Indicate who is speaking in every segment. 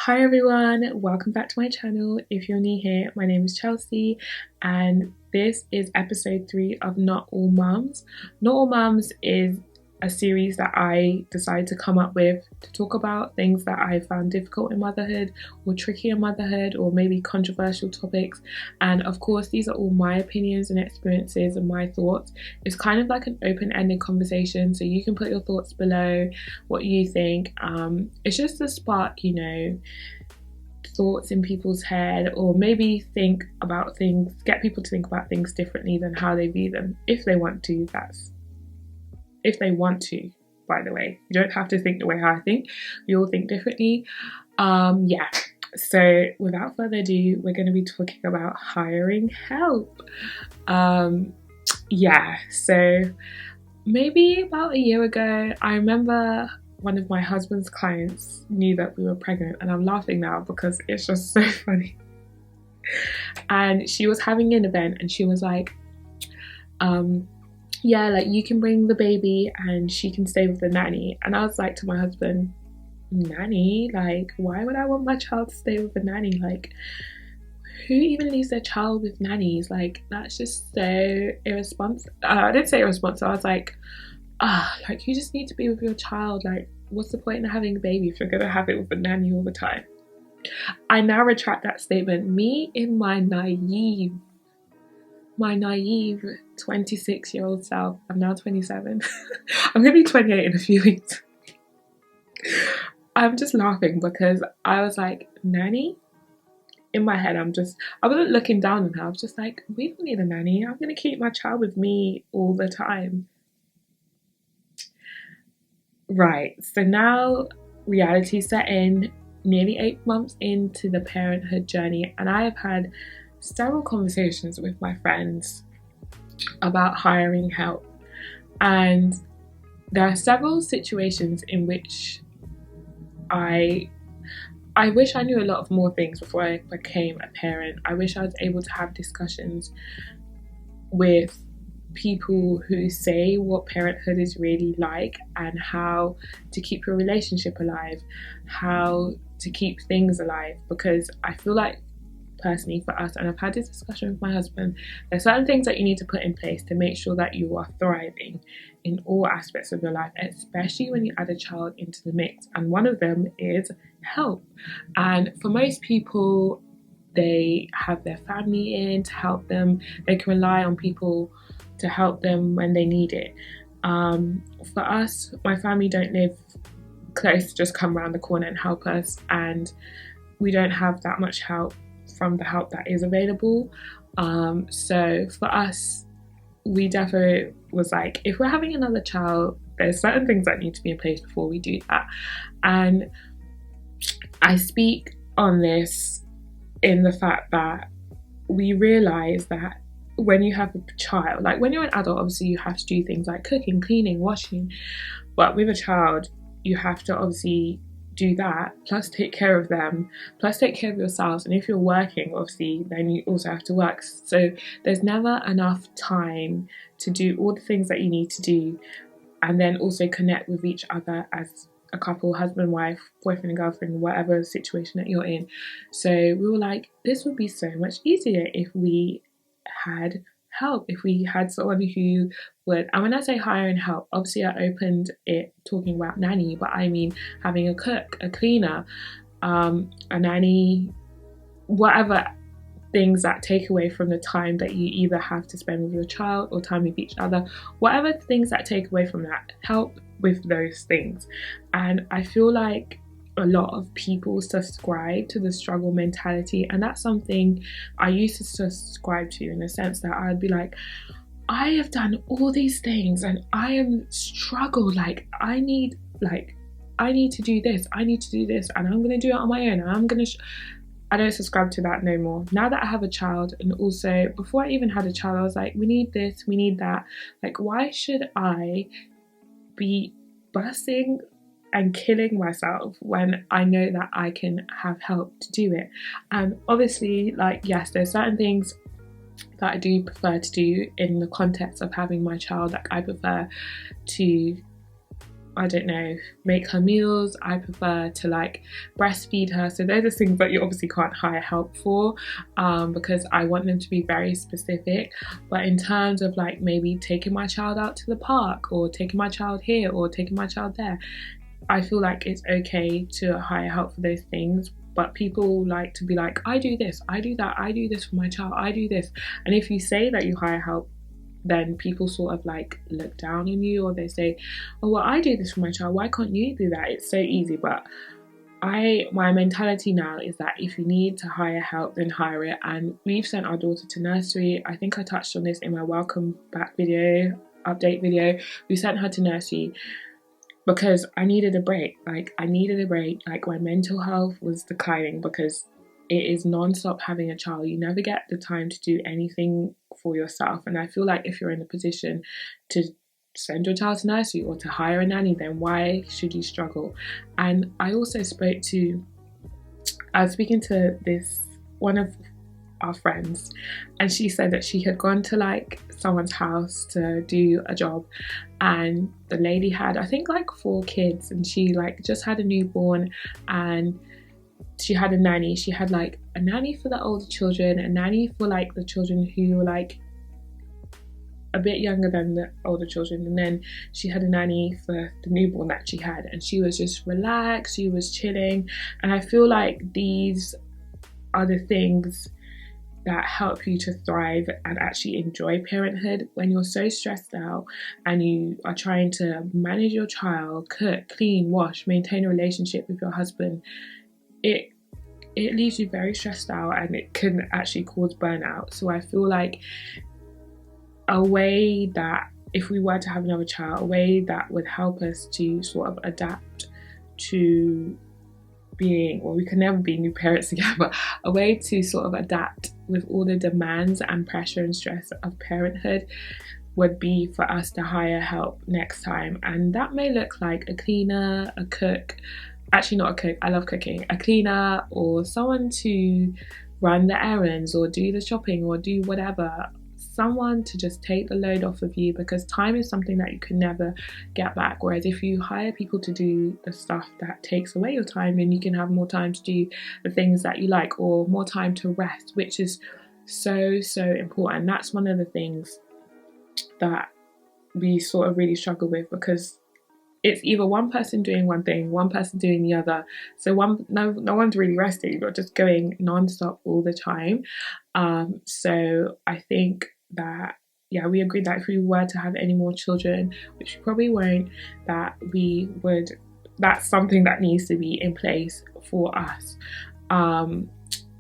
Speaker 1: Hi everyone, welcome back to my channel. If you're new here, my name is Chelsea and this is episode 3 of Not All Mums. Not All Mums is a series that I decided to come up with to talk about things that I found difficult in motherhood or tricky in motherhood or maybe controversial topics. And of course, these are all my opinions and experiences and my thoughts. It's kind of like an open-ended conversation, so you can put your thoughts below, what you think. It's just to spark, thoughts in people's head, or maybe think about things, get people to think about things differently than how they view them. If they want to, by the way. You don't have to think the way I think. We all think differently. So without further ado, we're going to be talking about hiring help. So maybe about a year ago, I remember one of my husband's clients knew that we were pregnant, and I'm laughing now because it's just so funny. And she was having an event and she was like, you can bring the baby and she can stay with the nanny. And I was like to my husband, nanny? Like, why would I want my child to stay with a nanny? Like, who even leaves their child with nannies? Like, that's just so irresponsible. I didn't say irresponsible. I was like, you just need to be with your child. Like, what's the point in having a baby if you're going to have it with a nanny all the time? I now retract that statement. Me in my naive 26-year-old self, I'm now 27. I'm going to be 28 in a few weeks. I'm just laughing because I was like, nanny? In my head, I wasn't looking down on her. I was just like, we don't need a nanny. I'm going to keep my child with me all the time. Right, so now reality set in, nearly 8 months into the parenthood journey, and I have had several conversations with my friends about hiring help. And there are several situations in which I wish I knew a lot of more things before I became a parent. I wish I was able to have discussions with people who say what parenthood is really like and how to keep your relationship alive, how to keep things alive, because I feel like personally for us, and I've had this discussion with my husband, there's certain things that you need to put in place to make sure that you are thriving in all aspects of your life, especially when you add a child into the mix. And one of them is help. And for most people, they have their family in to help them. They can rely on people to help them when they need it. For us, my family don't live close to just come around the corner and help us, and we don't have that much help from the help that is available. So for us, we definitely was like, if we're having another child, there's certain things that need to be in place before we do that. And I speak on this in the fact that we realize that when you have a child, like when you're an adult, obviously you have to do things like cooking, cleaning, washing, but with a child, you have to obviously do that, plus take care of them, plus take care of yourselves. And if you're working, obviously, then you also have to work. So there's never enough time to do all the things that you need to do, and then also connect with each other as a couple, husband, wife, boyfriend and girlfriend, whatever situation that you're in. So we were like, this would be so much easier if we had help, if we had someone who would, and when I say hiring help, obviously I opened it talking about nanny, but I mean having a cook, a cleaner, a nanny, whatever things that take away from the time that you either have to spend with your child or time with each other, whatever things that take away from that, help with those things. And I feel like a lot of people subscribe to the struggle mentality, and that's something I used to subscribe to, in the sense that I'd be like, I have done all these things and I am struggled, like I need to do this, I need to do this, and I'm going to do it on my own, and I'm going to I don't subscribe to that no more. Now that I have a child, and also before I even had a child, I was like, we need this, we need that. Like, why should I be busting and killing myself when I know that I can have help to do it? And obviously, like, yes, there's certain things that I do prefer to do in the context of having my child. Like, I prefer to I don't know, make her meals. I prefer to like breastfeed her. So those are things that you obviously can't hire help for, because I want them to be very specific. But in terms of like maybe taking my child out to the park, or taking my child here, or taking my child there, I feel like it's okay to hire help for those things. But people like to be like, I do this, I do that, I do this for my child, I do this. And if you say that you hire help, then people sort of like look down on you, or they say, oh well, I do this for my child, why can't you do that? It's so easy. But my mentality now is that if you need to hire help, then hire it. And we've sent our daughter to nursery. I think I touched on this in my welcome back video, update video. We sent her to nursery because I needed a break. Like, I needed a break. Like, my mental health was declining because it is non-stop having a child. You never get the time to do anything for yourself. And I feel like if you're in a position to send your child to nursery or to hire a nanny, then why should you struggle? And I also I was speaking to this one of our friends, and she said that she had gone to like someone's house to do a job, and the lady had, I think, like 4 kids, and she like just had a newborn, and she had a nanny. She had like a nanny for the older children, a nanny for like the children who were like a bit younger than the older children, and then she had a nanny for the newborn that she had. And she was just relaxed, she was chilling. And I feel like these are the things that help you to thrive and actually enjoy parenthood. When you're so stressed out and you are trying to manage your child, cook, clean, wash, maintain a relationship with your husband, it leaves you very stressed out, and it can actually cause burnout. So I feel like a way that, if we were to have another child, a way that would help us to sort of adapt to being, well, we can never be new parents again, but a way to sort of adapt with all the demands and pressure and stress of parenthood would be for us to hire help next time. And that may look like a cleaner, a cook, actually not a cook, I love cooking, a cleaner, or someone to run the errands or do the shopping or do whatever. Someone to just take the load off of you, because time is something that you can never get back. Whereas if you hire people to do the stuff that takes away your time, then you can have more time to do the things that you like, or more time to rest, which is so important. That's one of the things that we sort of really struggle with, because it's either one person doing one thing, one person doing the other. So no one's really resting. You're just going non-stop all the time. So I think that, yeah, we agreed that if we were to have any more children, which we probably won't, that's something that needs to be in place for us.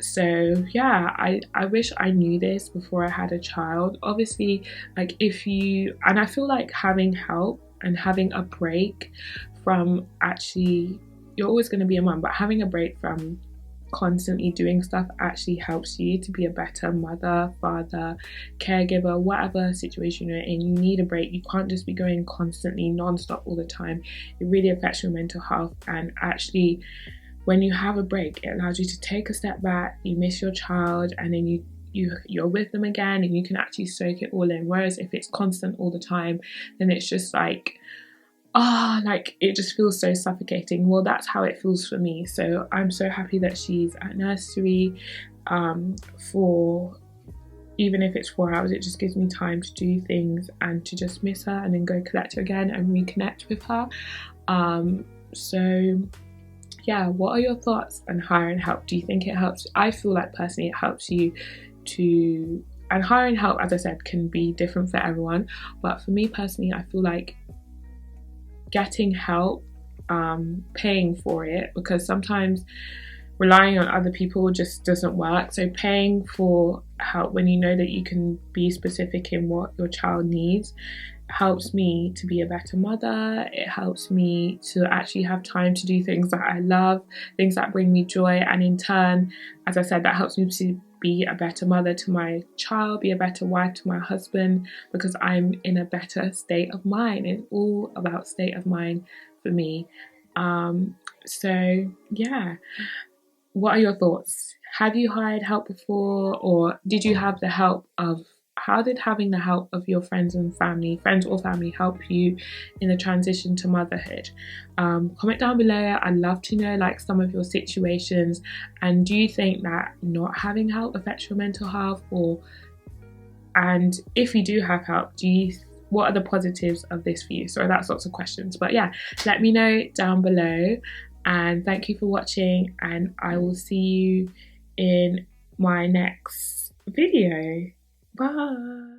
Speaker 1: So yeah, I wish I knew this before I had a child. Obviously, like and I feel like having help and having a break from, actually, you're always going to be a mum, but having a break from constantly doing stuff actually helps you to be a better mother, father, caregiver, whatever situation you're in. You need a break. You can't just be going constantly non-stop all the time. It really affects your mental health. And actually, when you have a break, it allows you to take a step back. You miss your child, and then you're with them again, and you can actually soak it all in. Whereas if it's constant all the time, then it's just like, like it just feels so suffocating. Well, that's how it feels for me. So I'm so happy that she's at nursery, for, even if it's 4 hours, it just gives me time to do things and to just miss her, and then go collect her again and reconnect with her. So yeah, what are your thoughts on hiring help? Do you think it helps? I feel like personally it helps you to, and hiring help, as I said, can be different for everyone, but for me personally, I feel like getting help, paying for it, because sometimes relying on other people just doesn't work. So paying for help when you know that you can be specific in what your child needs helps me to be a better mother. It helps me to actually have time to do things that I love, things that bring me joy, and in turn, as I said, that helps me to be a better mother to my child, be a better wife to my husband, because I'm in a better state of mind. It's all about state of mind for me. So yeah, what are your thoughts? Have you hired help before, or did you have the help of how did having the help of your friends and family, friends or family, help you in the transition to motherhood? Comment down below. I'd love to know like some of your situations, and do you think that not having help affects your mental health, and if you do have help, what are the positives of this for you? So that's lots of questions, but yeah, let me know down below, and thank you for watching, and I will see you in my next video. Bye.